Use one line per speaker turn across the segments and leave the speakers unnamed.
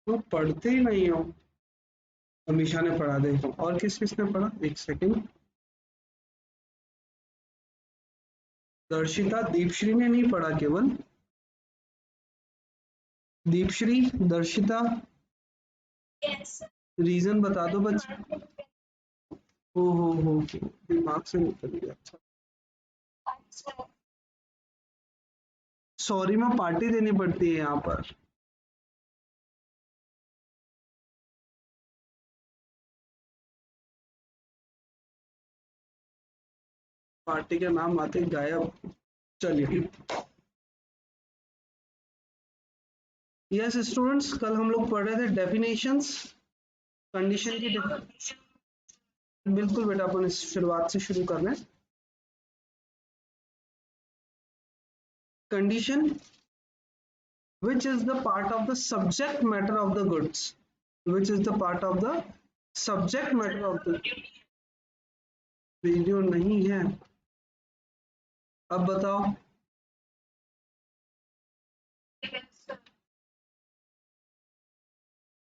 तुम पढ़ते ही नहीं हो। अमीशा ने पढ़ा, देखो और किस किसने पढ़ा, एक सेकंड। दर्शिता, दीपश्री ने नहीं पढ़ा केवल। दीपश्री, दर्शिता, रीजन बता दो बच्चे। हो दिमाग से निकल गया। अच्छा, सॉरी, मैं पार्टी देनी पड़ती है यहाँ पर। पार्टी का नाम आते ही गायब। चलिए, यस स्टूडेंट्स, कल हम लोग पढ़ रहे थे डेफिनेशंस, कंडीशन की बिल्कुल बेटा, अपन इस शुरुआत से शुरू कर रहे हैं। Condition which is the part of the subject matter of the goods, which is the part of the subject matter of the video नहीं है। अब बताओ।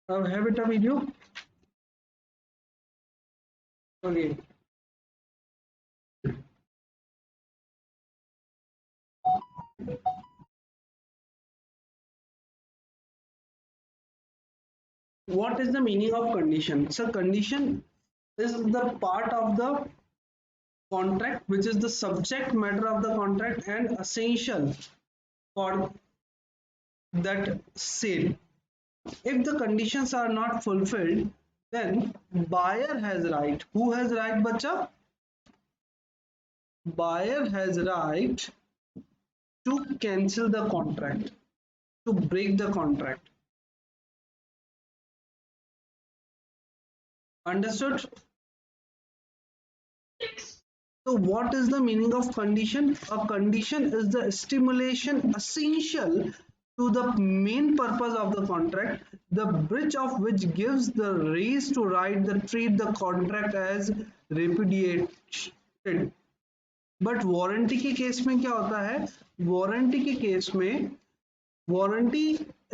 अब है बेटा video. Okay, what is the meaning of condition? So condition is the part of the contract which is the subject matter of the contract and essential for that sale. If the conditions are not fulfilled, then buyer has right. Who has right, bacha? Buyer has right to cancel the contract, to break the contract. Understood? So what is the meaning of condition? A condition is the stimulation essential to the main purpose of the contract, the breach of which gives the raise to right the treat the contract as repudiated. But warranty के case में क्या होता है? Warranty के case में warranty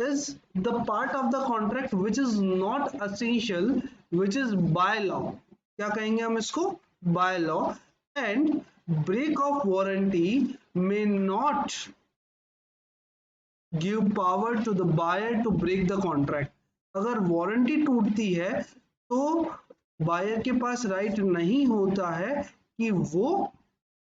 is the part of the contract which is not essential, which is by law. क्या कहेंगे हम इसको? By law. And break of warranty may not give power to the buyer to break the contract. अगर warranty टूटती है तो buyer के पास right नहीं होता है कि वो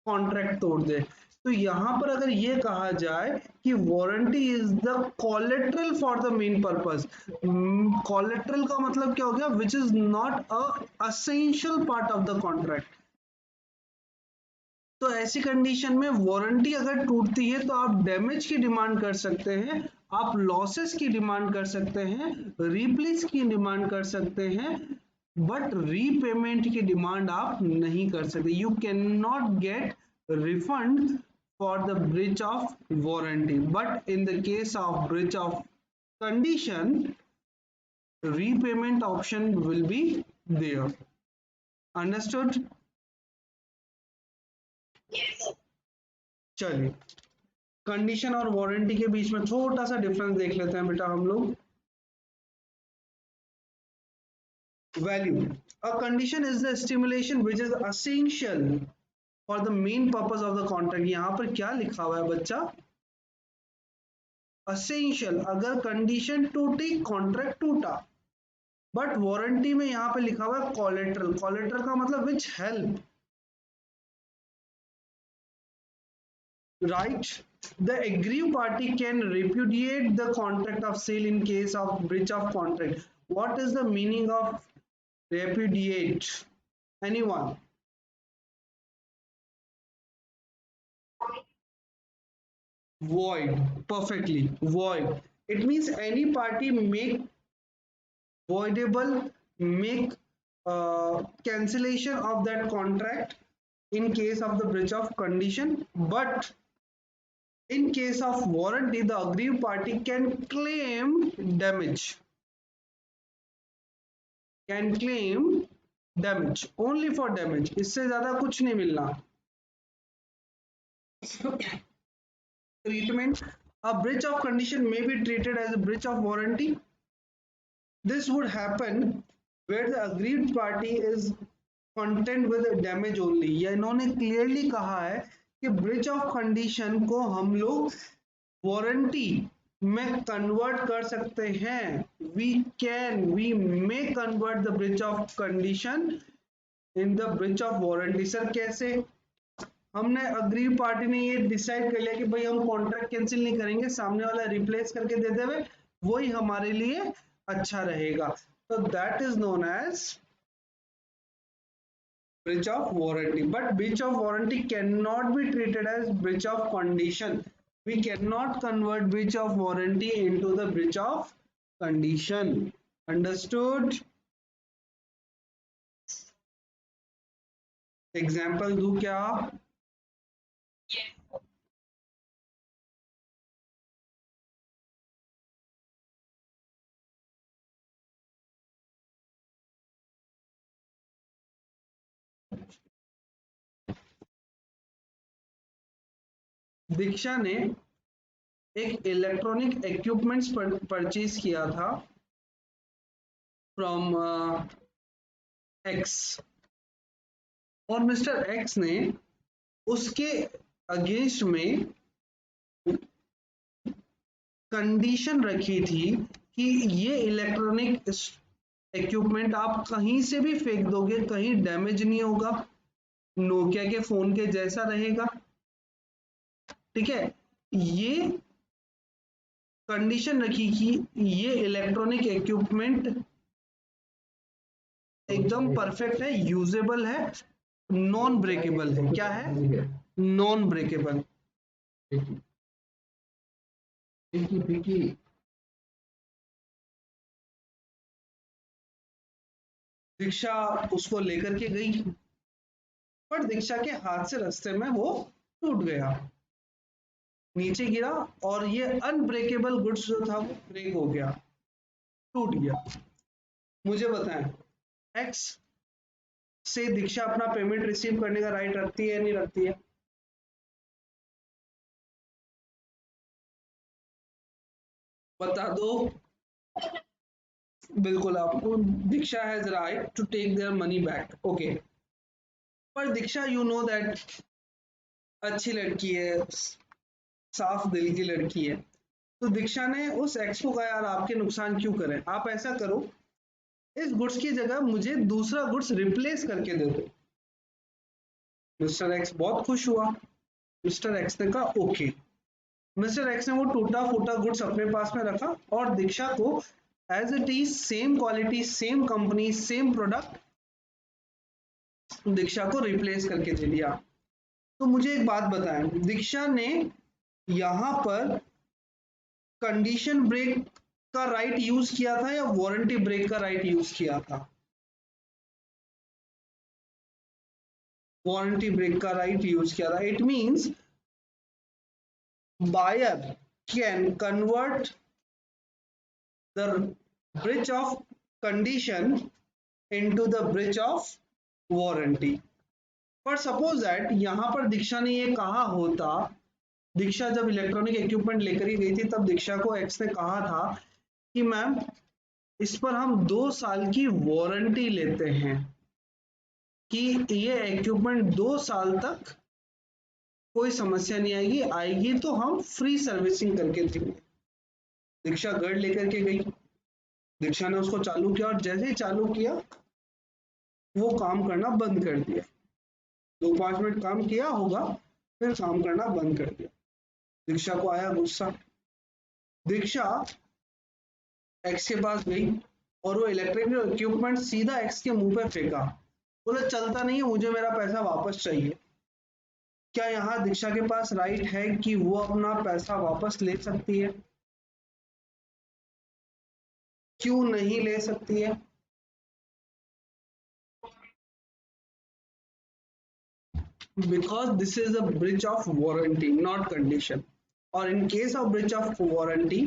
कॉन्ट्रैक्ट तोड़ दे। तो यहां पर अगर ये कहा जाए कि warranty is the collateral for the main purpose, collateral का मतलब क्या हो गया? Which is not a essential part of the contract. तो ऐसी कंडीशन में वारंटी अगर टूटती है तो आप डैमेज की डिमांड कर सकते हैं, आप लॉसेस की डिमांड कर सकते हैं, रिप्लेस की डिमांड कर सकते हैं, बट रीपेमेंट की डिमांड आप नहीं कर सकते। You can not gate refund for the breach of warranty, but in the case of breach of condition repayment option will be there. Understood? चलिए, कंडीशन और वारंटी के बीच में छोटा सा डिफरेंस देख लेते हैं बेटा हम लोग। Value, a condition is the stimulation which is essential for the main purpose of the contract. यहां पर क्या लिखा हुआ है बच्चा? असेंशियल। अगर कंडीशन टूटी, कॉन्ट्रैक्ट टूटा, बट वारंटी में यहां पे लिखा हुआ है कोलेट्रल। कोलेट्रल का मतलब which help, right? The aggrieved party can repudiate the contract of sale in case of breach of contract. What is the meaning of repudiate? Anyone? Void. Perfectly. Void. It means any party make voidable, make cancellation of that contract in case of the breach of condition, but in case of warranty, the aggrieved party can claim damage. Can claim damage only for damage, इससे ज्यादा कुछ नहीं मिलना। Treatment, a breach of condition may be treated as a breach of warranty This would happen where the aggrieved party is content with damage only. या इन्होंने clearly कहा है कि ब्रिच ऑफ कंडीशन को हम लोग वारंटी में कन्वर्ट कर सकते हैं. We may convert the breach of condition in the breach of warranty. Sir कैसे? हमने अग्री पार्टी ने ये डिसाइड कर लिया कि भाई हम कॉन्ट्रैक्ट कैंसिल नहीं करेंगे, सामने वाला रिप्लेस करके दे देवे, वही हमारे लिए अच्छा रहेगा. तो that is known as breach of warranty. But breach of warranty cannot be treated as breach of condition. We cannot convert breach of warranty into the breach of condition. Understood? Example दूं क्या? दीक्षा ने एक electronic equipments purchase किया था from x, और mister x ने उसके against में कंडीशन रखी थी कि ये इलेक्ट्रॉनिक इक्विपमेंट आप कहीं से भी फेंक दोगे, कहीं डैमेज नहीं होगा, नोकिया के फोन के जैसा रहेगा. ठीक है, ये कंडीशन रखी कि ये इलेक्ट्रॉनिक इक्विपमेंट एकदम परफेक्ट है, यूजेबल है, नॉन ब्रेकेबल है. क्या है? Non breakable. दीक्षा उसको लेकर के गई, पर दीक्षा के हाथ से रास्ते में वो टूट गया, नीचे गिरा, और ये अनब्रेकेबल गुड्स जो था वो ब्रेक हो गया, टूट गया. मुझे बताएं, एक्स से दीक्षा अपना पेमेंट रिसीव करने का राइट रखती है या नहीं रखती है? बता दो. बिल्कुल, आपको Diksha has right to take their money back. Okay, पर दीक्षा यू नो दैट अच्छी लड़की है, साफ दिल की लड़की है, तो दीक्षा ने उस एक्स को कहा यार आपके नुकसान क्यों करें, आप ऐसा करो इस गुड्स की जगह मुझे दूसरा गुड्स रिप्लेस करके दे दो. मिस्टर एक्स बहुत खुश हुआ. मिस्टर एक्स ने कहा ओके. मिस्टर एक्स ने वो टूटा फूटा गुड्स अपने पास में रखा और दीक्षा को as it is, same quality, same company, same product, Diksha को रिप्लेस करके दे दिया. तो मुझे एक बात बताएं, दीक्षा ने यहां पर कंडीशन ब्रेक का राइट यूज किया था या वारंटी ब्रेक का राइट यूज किया था? वारंटी ब्रेक का राइट यूज किया था. It means buyer can convert the breach of condition into the breach of warranty. पर सपोज दैट यहां पर दीक्षा ने ये कहा होता, दीक्षा जब इलेक्ट्रॉनिक इक्विपमेंट लेकर ही गई थी तब दीक्षा को एक्स ने कहा था कि मैम इस पर हम 2 साल की वारंटी लेते हैं कि ये इक्विपमेंट 2 साल तक कोई समस्या नहीं आएगी, आएगी तो हम फ्री सर्विसिंग करके देंगे. दीक्षा घर लेकर के गई, दीक्षा ने उसको चालू किया और जैसे ही चालू किया वो काम करना बंद कर दिया. 2-5 मिनट काम किया होगा, फिर काम करना बंद कर दिया. दीक्षा को आया गुस्सा. दीक्षा एक्स के पास गई और वो इलेक्ट्रिक इक्विपमेंट सीधा एक्स के मुंह पे फेंका, बोले चलता नहीं है, मुझे मेरा पैसा वापस चाहिए. क्या यहाँ दीक्षा के पास राइट है कि वो अपना पैसा वापस ले सकती है? क्यों नहीं ले सकती है? Because this is a breach of warranty, not condition. Or in case of breach of warranty,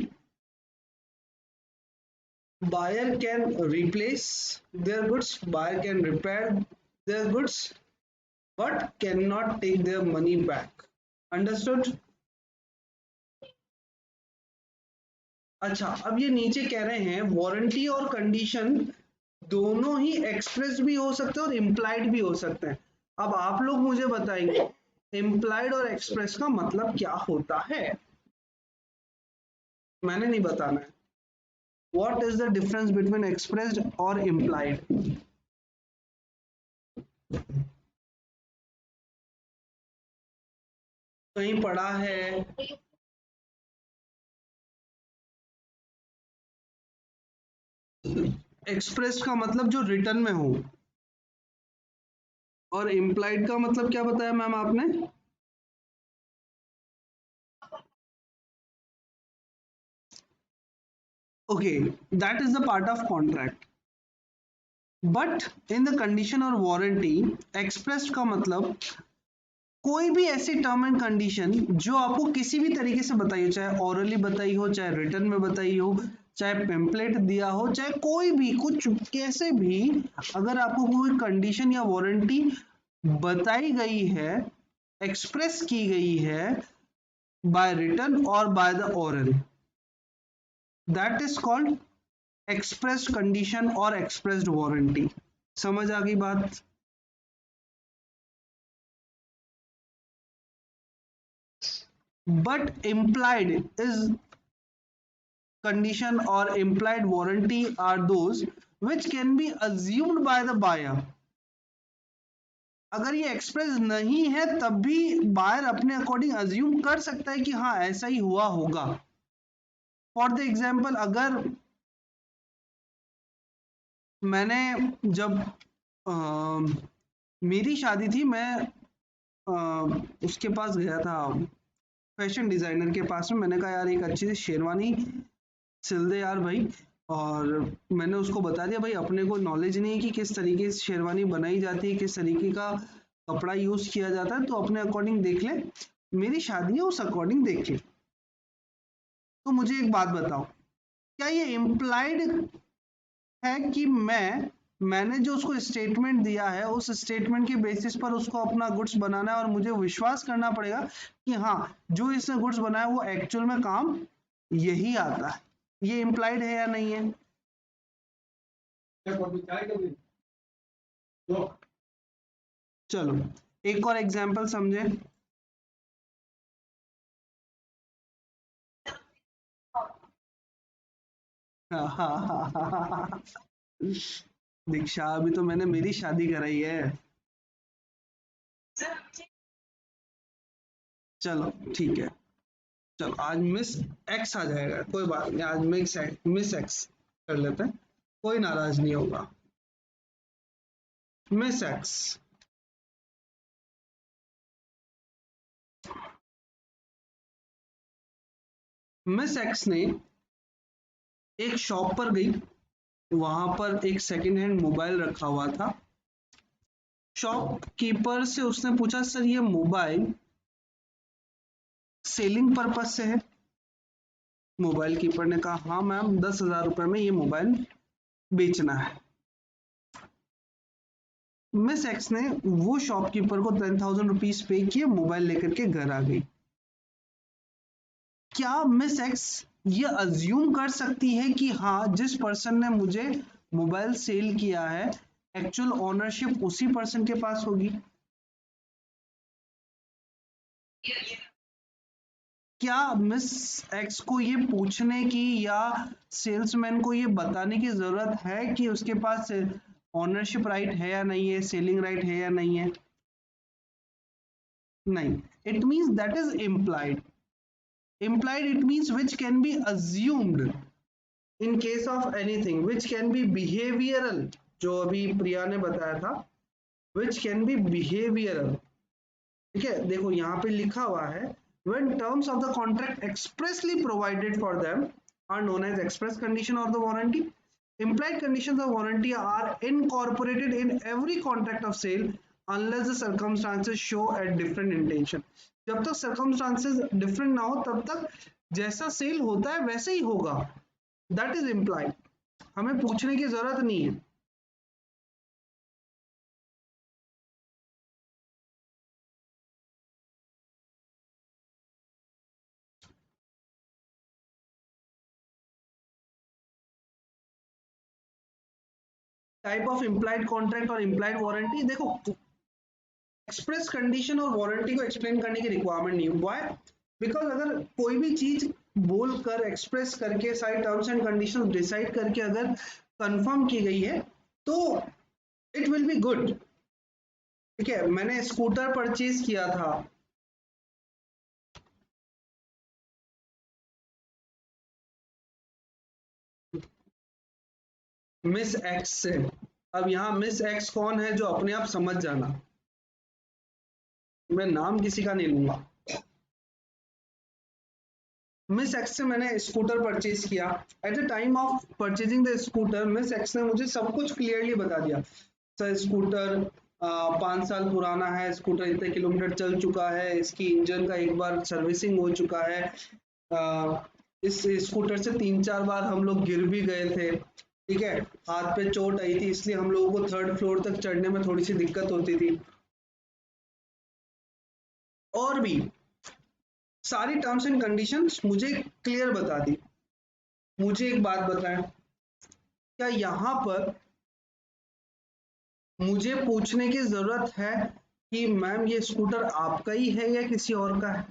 buyer can replace their goods, buyer can repair their goods, but cannot take their money back. Understood? अच्छा, अब ये नीचे कह रहे हैं warranty और condition दोनों ही express भी हो सकते हैं और इम्प्लाइड भी हो सकते हैं। अब आप लोग मुझे बताएंगे इम्प्लाइड और एक्सप्रेस का मतलब क्या होता है। मैंने नहीं बताना है। What is the difference between expressed और इम्प्लाइड? कहीं पढ़ा है? एक्सप्रेस का मतलब जो रिटर्न में हो, और इम्प्लाइड का मतलब क्या बताया मैम आपने? Okay, that is the part of contract. But in the condition और वारंटी, एक्सप्रेस का मतलब कोई भी ऐसी टर्म एंड कंडीशन जो आपको किसी भी तरीके से बताई हो, चाहे ऑरली बताई हो, चाहे रिटर्न में बताई हो, चाहे पेम्पलेट दिया हो, चाहे कोई भी कुछ कैसे भी, अगर आपको कोई कंडीशन या वारंटी बताई गई है, एक्सप्रेस की गई है बाय रिटर्न और by the oral, that is called expressed condition और एक्सप्रेस्ड वारंटी। समझ आ गई बात? But implied is condition or implied warranty are those which can be assumed by the buyer। अगर ये एक्सप्रेस नहीं है तब भी बायर अपने अकॉर्डिंग अज्यूम कर सकता है कि हाँ ऐसा ही हुआ होगा। फॉर द एग्जाम्पल, अगर मैंने जब मेरी शादी थी, मैं उसके पास गया था, फैशन डिजाइनर के पास में, मैंने कहा यार एक अच्छी सी शेरवानी सिल दे यार भाई। और मैंने उसको बता दिया भाई अपने को नॉलेज नहीं है कि किस तरीके से शेरवानी बनाई जाती है, किस तरीके का कपड़ा यूज किया जाता है, तो अपने अकॉर्डिंग देख ले, मेरी शादी है उस अकॉर्डिंग देख ले। तो मुझे एक बात बताओ, क्या ये इम्प्लाइड है कि मैंने जो उसको स्टेटमेंट दिया है उस स्टेटमेंट के बेसिस पर उसको अपना गुड्स बनाना है और मुझे विश्वास करना पड़ेगा कि हाँ जो इसने गुड्स बनाया वो एक्चुअल में काम यही आता है? ये इम्प्लाइड है या नहीं है? चलो एक और एग्जांपल समझे। हाँ हाँ हाँ हाँ हाँ, हाँ। दीक्षा, अभी तो मैंने मेरी शादी कराई है। चलो ठीक है। चलो आज मिस एक्स आ जाएगा, कोई बात नहीं, आज मिस एक्स कर लेते हैं, कोई नाराज नहीं होगा। मिस एक्स, मिस एक्स ने एक शॉप पर गई, वहां पर एक सेकंड हैंड मोबाइल रखा हुआ था। शॉपकीपर से उसने पूछा सर ये मोबाइल सेलिंग पर्पज से है? मोबाइल कीपर ने कहा हाँ मैम, 10,000 रुपए में ये मोबाइल बेचना है। मिस एक्स ने वो शॉपकीपर को 10,000 रुपीज पे किए, मोबाइल लेकर के घर आ गई। क्या मिस एक्स ये अज्यूम कर सकती है कि हाँ जिस पर्सन ने मुझे मोबाइल सेल किया है एक्चुअल ओनरशिप उसी पर्सन के पास होगी? क्या मिस एक्स को ये पूछने की या सेल्समैन को ये बताने की जरूरत है कि उसके पास ओनरशिप राइट है या नहीं है, सेलिंग राइट है या नहीं है? नहीं। It means that is implied. Implied, it means which can be assumed in case of anything, which can be behavioral, जो अभी प्रिया ने बताया था, which can be behavioral। ठीक है, देखो यहाँ पे लिखा हुआ है when terms of the contract expressly provided for them are known as express condition or the warranty। Implied conditions of warranty are incorporated in every contract of sale unless the circumstances show a different intention। जब तक circumstances different ना हो तब तक जैसा cell होता है वैसे ही होगा, दैट इज implied। हमें पूछने की जरूरत नहीं है। टाइप ऑफ इम्प्लाइड कॉन्ट्रैक्ट और इम्प्लाइड वारंटी, देखो एक्सप्रेस कंडीशन और वारंटी को एक्सप्लेन करने की रिक्वायरमेंट नहीं है। व्हाई? बिकॉज अगर कोई भी चीज बोलकर एक्सप्रेस करके सारी टर्म्स एंड कंडीशन डिसाइड करके अगर कंफर्म की गई है तो इट विल बी गुड। ठीक है, मैंने स्कूटर परचेज किया था, मिस एक्स से। अब यहाँ मिस एक्स कौन है जो अपने आप समझ जाना, मैं नाम किसी का नहीं लूंगा। मिस एक्स से मैंने स्कूटर परचेज किया। At the time of purchasing the scooter miss x ने मुझे सब कुछ क्लियरली बता दिया, सर स्कूटर 5 साल पुराना है, स्कूटर इतने किलोमीटर चल चुका है, इसकी इंजन का एक बार सर्विसिंग हो चुका है, इस स्कूटर से 3-4 बार हम लोग गिर भी गए थे, ठीक है, हाथ पे चोट आई थी, इसलिए हम लोगों को 3rd फ्लोर तक चढ़ने में थोड़ी सी दिक्कत होती थी। और भी सारी टर्म्स एंड कंडीशंस मुझे क्लियर बता दी। मुझे एक बात बताएं, क्या यहाँ पर मुझे पूछने की जरूरत है कि मैम ये स्कूटर आपका ही है या किसी और का है?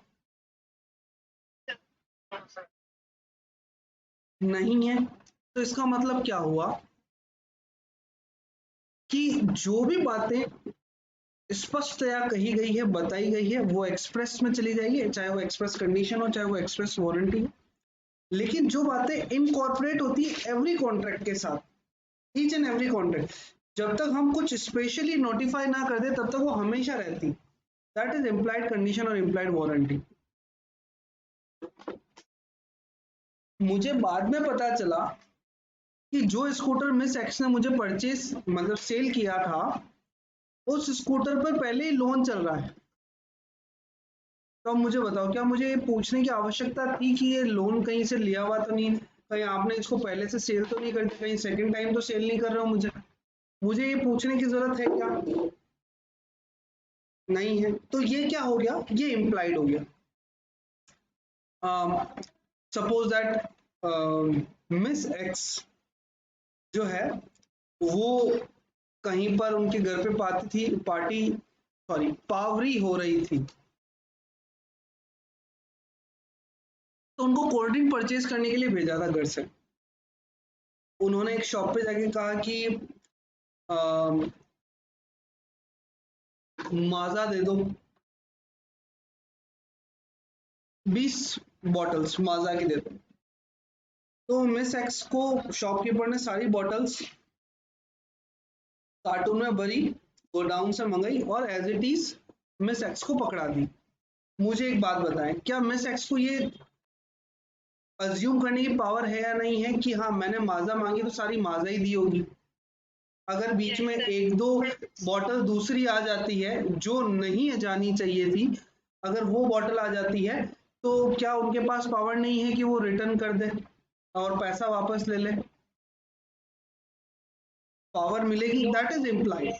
नहीं है। तो इसका मतलब क्या हुआ कि जो भी बातें स्पष्टतया कही गई है, बताई गई है, वो एक्सप्रेस में चली जाएगी, चाहे वो एक्सप्रेस कंडीशन हो, चाहे वो एक्सप्रेस वारंटी हो। लेकिन जो बातें इनकॉर्पोरेट होती है एवरी कॉन्ट्रैक्ट के साथ, ईच एंड एवरी कॉन्ट्रैक्ट, जब तक हम कुछ स्पेशली नोटिफाई ना कर दे तब तक वो हमेशा रहती, दैट इज इम्प्लाइड कंडीशन और इम्प्लाइड वारंटी। मुझे बाद में पता चला कि जो स्कूटर मिस एक्स ने मुझे परचेज मतलब सेल किया था, उस स्कूटर पर पहले ही लोन चल रहा है। तो अब मुझे बताओ, क्या मुझे ये पूछने की आवश्यकता थी कि ये लोन कहीं से लिया हुआ तो नहीं, कहीं आपने इसको पहले से सेल तो नहीं कर दिया, कहीं सेकंड टाइम तो सेल नहीं कर रहे हो मुझे? मुझे ये पूछने की जरूरत है क्या? नहीं है। तो ये क्या हो गया, ये इम्प्लाइड हो गया। सपोज दैट मिस एक्स जो है वो कहीं पर उनके घर पे पावरी हो रही थी, तो उनको कोल्ड ड्रिंक परचेज करने के लिए भेजा था घर से। उन्होंने एक शॉप पे जाके कहा कि माजा दे दो, 20 बॉटल्स माजा की दे दो। तो मिस एक्स को शॉपकीपर ने सारी बॉटल्स कार्टून में भरी, गोडाउन से मंगाई और as it is miss X को पकड़ा दी। मुझे एक बात बताएं, क्या मिस एक्स को ये अज्यूम करने की पावर है या नहीं है कि हाँ मैंने माजा मांगी तो सारी माजा ही दी होगी? अगर बीच में एक दो बॉटल दूसरी आ जाती है जो नहीं जानी चाहिए थी, अगर वो बॉटल आ जाती है तो क्या उनके पास पावर नहीं है कि वो रिटर्न कर दे और पैसा वापस ले ले? पावर मिलेगी, that is implied,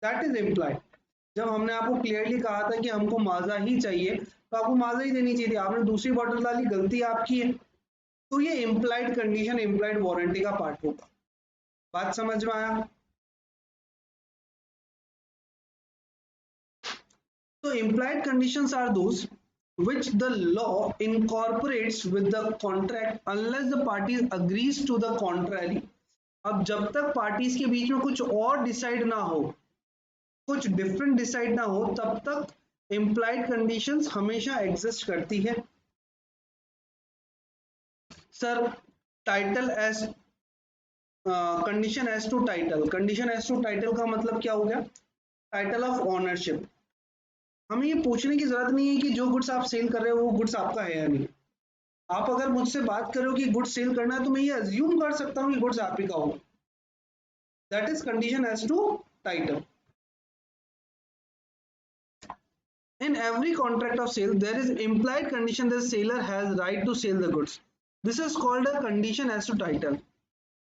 that is implied. जब हमने आपको क्लियरली कहा था कि हमको माजा ही चाहिए तो आपको माजा ही देनी चाहिए थी, आपने दूसरी बॉटल डाली, गलती आपकी है। तो ये इम्प्लाइड कंडीशन इम्प्लाइड वारंटी का पार्ट होगा। बात समझ में आया? So implied conditions are those which the law incorporates with the contract unless the parties agrees to the contrary। अब जब तक पार्टीज के बीच में कुछ और डिसाइड ना हो, कुछ डिफरेंट डिसाइड ना हो, तब तक इम्प्लाइड कंडीशंस हमेशा एग्जिस्ट करती है। Sir title as condition as to title का मतलब क्या हो गया? Title of ownership. हमें ये पूछने की जरूरत नहीं है कि जो गुड्स आप सेल कर रहे हो वो गुड्स आपका है या नहीं। आप अगर मुझसे बात करो कि गुड्स सेल करना है तो मैं ये अज्यूम कर सकता हूँ कि गुड्स आप ही का होगा, that is condition as to title. In every contract of sale, there is implied condition that the seller has right to sell the goods. This is called a condition as to title.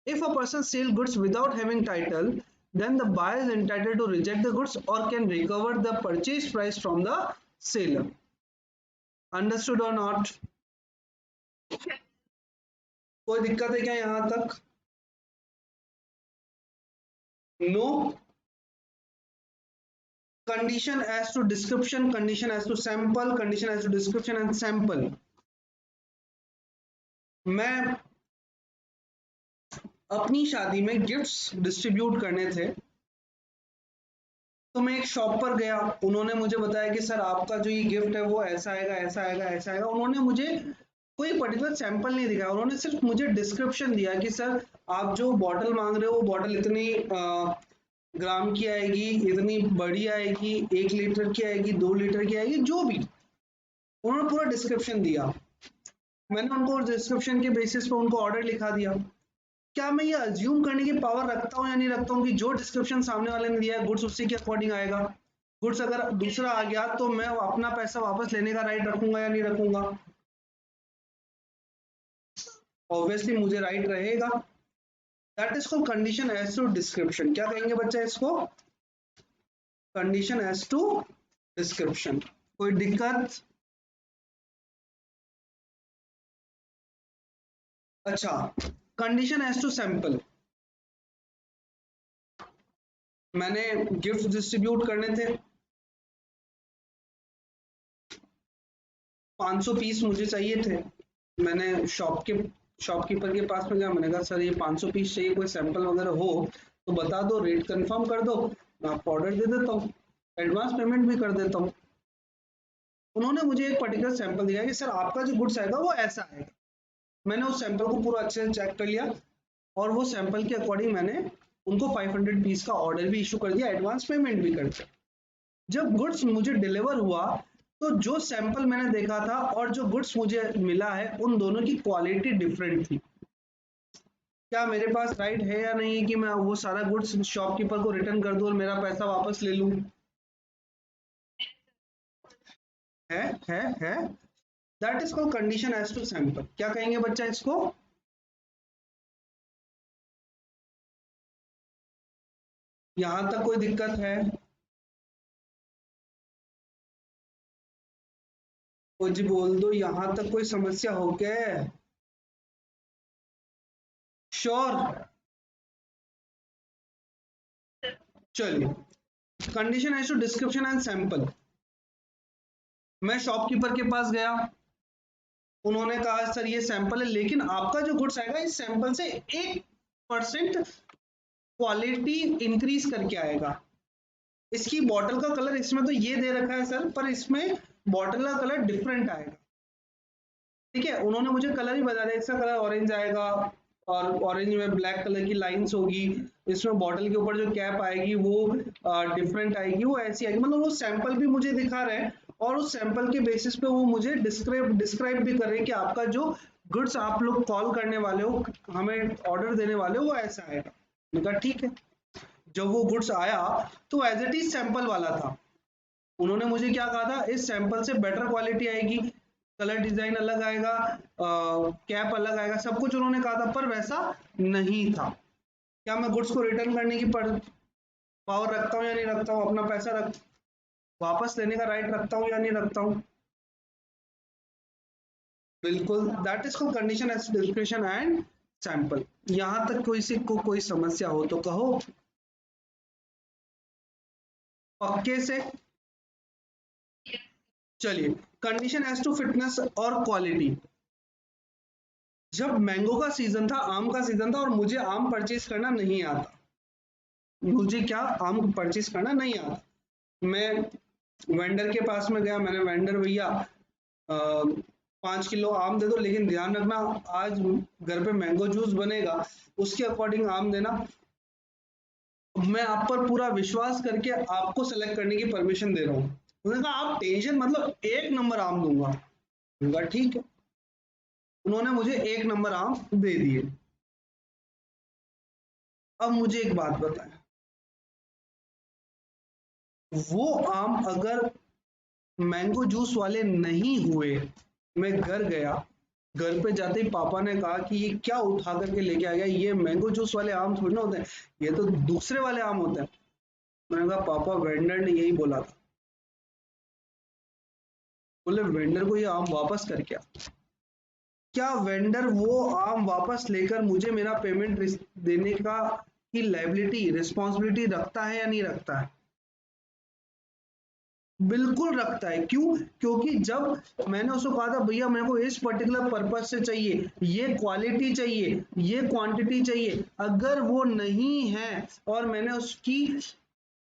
If a person sells goods without having title, then the buyer is entitled to reject the goods or can recover the purchase price from the seller. Understood or not? कोई दिक्कत है क्या यहाँ तक? No condition as to description, condition as to sample, condition as to description and sample. मैं अपनी शादी में गिफ्ट्स डिस्ट्रीब्यूट करने थे, तो मैं एक शॉप पर गया, उन्होंने मुझे बताया कि सर आपका जो ये गिफ्ट है वो ऐसा आएगा, ऐसा आएगा, ऐसा आएगा। उन्होंने मुझे कोई पर्टिकुलर सैंपल नहीं दिखाया, उन्होंने सिर्फ मुझे डिस्क्रिप्शन दिया कि सर आप जो बॉटल मांग रहे हो वो बॉटल इतनी ग्राम की आएगी, इतनी बड़ी आएगी, 1 लीटर की आएगी, 2 लीटर की आएगी, जो भी उन्होंने पूरा डिस्क्रिप्शन दिया। मैंने उनको डिस्क्रिप्शन के बेसिस पे उनको ऑर्डर लिखा दिया। क्या मैं ये अज्यूम करने की पावर रखता हूँ या नहीं रखता हूँ कि जो डिस्क्रिप्शन सामने वाले ने दिया है गुड्स उसी के अकॉर्डिंग आएगा? गुड्स अगर दूसरा आ गया तो मैं अपना पैसा वापस लेने का राइट रखूंगा या नहीं रखूंगा? ऑब्वियसली मुझे राइट रहेगा। That is called condition as to description. क्या कहेंगे बच्चा इसको? Condition as to description. कोई दिक्कत? अच्छा, कंडीशन एज टू सैंपल। मैंने गिफ्ट डिस्ट्रीब्यूट करने थे, 500 पीस मुझे चाहिए थे। मैंने शॉपकीपर के पास में गया, मैंने कहा सर ये 500 पीस चाहिए, कोई सैंपल वगैरह हो तो बता दो, रेट कंफर्म कर दो, मैं आपको ऑर्डर दे देता हूँ, एडवांस पेमेंट भी कर देता हूँ। उन्होंने मुझे एक पर्टिकुलर सैंपल दिया कि सर आपका जो गुड्स आएगा वो ऐसा आएगा। मैंने उस सैंपल को पूरा अच्छे से चेक कर लिया और वो सैंपल के अकॉर्डिंग मैंने उनको 500 पीस का ऑर्डर भी इशू कर दिया, एडवांस पेमेंट भी कर दिया। जब गुड्स मुझे डिलीवर हुआ तो जो सैंपल मैंने देखा था और जो गुड्स मुझे मिला है उन दोनों की क्वालिटी डिफरेंट थी। क्या मेरे पास राइट है या नहीं कि मैं वो सारा गुड्स शॉपकीपर को रिटर्न कर दूं और मेरा पैसा वापस ले लूं? है। That is called condition as to sample. क्या कहेंगे बच्चा इसको? यहां तक कोई दिक्कत है? कुछ बोल दो, यहां तक कोई समस्या हो क्या? श्योर? चलिए, condition as to description and sample. मैं शॉपकीपर के पास गया, उन्होंने कहा सर ये सैंपल है, लेकिन आपका जो गुड्स आएगा इस सैंपल से 1% क्वालिटी इंक्रीज करके आएगा। इसकी बॉटल का कलर इसमें तो ये दे रखा है सर, पर इसमें बॉटल का कलर डिफरेंट आएगा। ठीक है, उन्होंने मुझे कलर ही बता दिया, इसका कलर ऑरेंज आएगा और ऑरेंज में ब्लैक कलर की लाइंस होगी, इसमें बॉटल के ऊपर जो कैप आएगी वो डिफरेंट आएगी, वो ऐसी आएगी। मतलब वो सैंपल भी मुझे दिखा रहे हैं और उस सैंपल के बेसिस पे वो मुझे डिस्क्राइब भी कर रहे हैं कि आपका जो गुड्स आप लोग कॉल करने वाले हो, हमें ऑर्डर देने वाले हो, वो ऐसा आएगा। मैंने कहा ठीक है। जब वो गुड्स आया तो एज इट इज सैंपल वाला था। उन्होंने मुझे क्या कहा था, इस सैंपल से बेटर क्वालिटी आएगी, कलर डिजाइन अलग आएगा, कैप अलग आएगा, सब कुछ उन्होंने कहा था, पर वैसा नहीं था। क्या मैं गुड्स को रिटर्न करने की पावर रखता हूँ या नहीं रखता हूँ? अपना पैसा वापस लेने का राइट रखता हूँ या नहीं रखता हूँ? बिल्कुल। That is called condition as description and sample. यहां तक को कोई समस्या हो तो कहो। पक्के से? चलिए, कंडीशन एज टू फिटनेस और क्वालिटी। जब मैंगो का सीजन था, आम का सीजन था और मुझे आम परचेज करना नहीं आता, मुझे क्या आम परचेज करना नहीं आता, मैं वेंडर के पास में गया, मैंने वेंडर भैया 5 किलो आम दे दो, लेकिन ध्यान रखना आज घर पे मैंगो जूस बनेगा, उसके अकॉर्डिंग आम देना, मैं आप पर पूरा विश्वास करके आपको सेलेक्ट करने की परमिशन दे रहा हूँ। उन्होंने कहा आप टेंशन मतलब 1 नंबर आम दूंगा। मैंने कहा ठीक है। उन्होंने मुझे 1 नंबर आम दे दिए। अब मुझे एक बात बताएं, वो आम अगर मैंगो जूस वाले नहीं हुए, मैं घर गया, घर पे जाते ही पापा ने कहा कि ये क्या उठा करके लेके आ गया, ये मैंगो जूस वाले आम थोड़ी ना होते हैं, ये तो दूसरे वाले आम होते हैं। मैंने कहा पापा वेंडर ने यही बोला था। बोले वेंडर को ये आम वापस कर क्या वेंडर वो आम वापस लेकर मुझे मेरा पेमेंट देने का की लायबिलिटी रिस्पॉन्सिबिलिटी रखता है या नहीं रखता है? बिल्कुल रखता है। क्यों? क्योंकि जब मैंने उसको कहा था भैया मेरे को इस पर्टिकुलर पर्पज से चाहिए, ये क्वालिटी चाहिए, ये क्वांटिटी चाहिए, अगर वो नहीं है और मैंने उसकी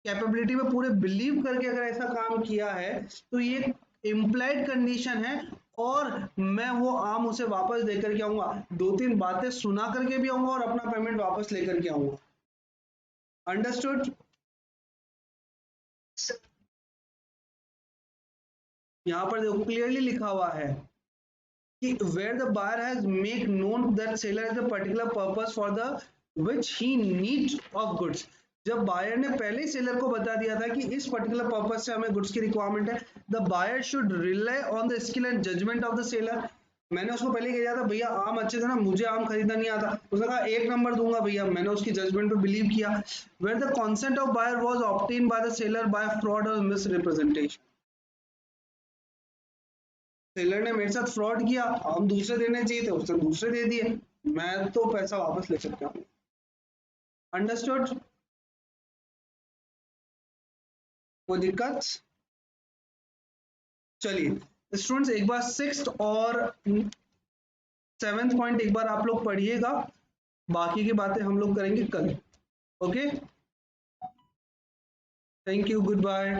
कैपेबिलिटी पे पूरे बिलीव करके अगर ऐसा काम किया है तो ये इम्प्लाइड कंडीशन है और मैं वो आम उसे वापस लेकर के आऊंगा, 2-3 बातें सुना करके भी आऊंगा और अपना पेमेंट वापस लेकर के आऊंगा। अंडरस्टूड? यहाँ पर देखो क्लियरली लिखा हुआ है कि where the buyer has make known that seller has a particular purpose for the which he need of goods। जब बायर ने पहले ही सेलर को बता दिया था कि इस पर्टिकुलर पर्पज से हमें गुड्स की रिक्वायरमेंट है, the buyer should rely on the skill and judgement of the seller. मैंने उसको पहले कह दिया था भैया आम अच्छे थे ना, मुझे आम खरीदना नहीं आता, उसने कहा 1 नंबर दूंगा भैया, मैंने उसकी जजमेंट पे बिलीव किया। Where the consent of buyer was obtain by the seller by fraud और मिसरिप्रेजेंटेशन। सेलर ने मेरे साथ फ्रॉड किया, हम दूसरे देने चाहिए थे उसने दूसरे दे दिए, मैं तो पैसा वापस ले सकता हूँ। अंडरस्टूड? कोई दिक्कत? चलिए स्टूडेंट्स एक बार 6th और 7th पॉइंट एक बार आप लोग पढ़िएगा, बाकी की बातें हम लोग करेंगे कल। Okay, thank you, good bye.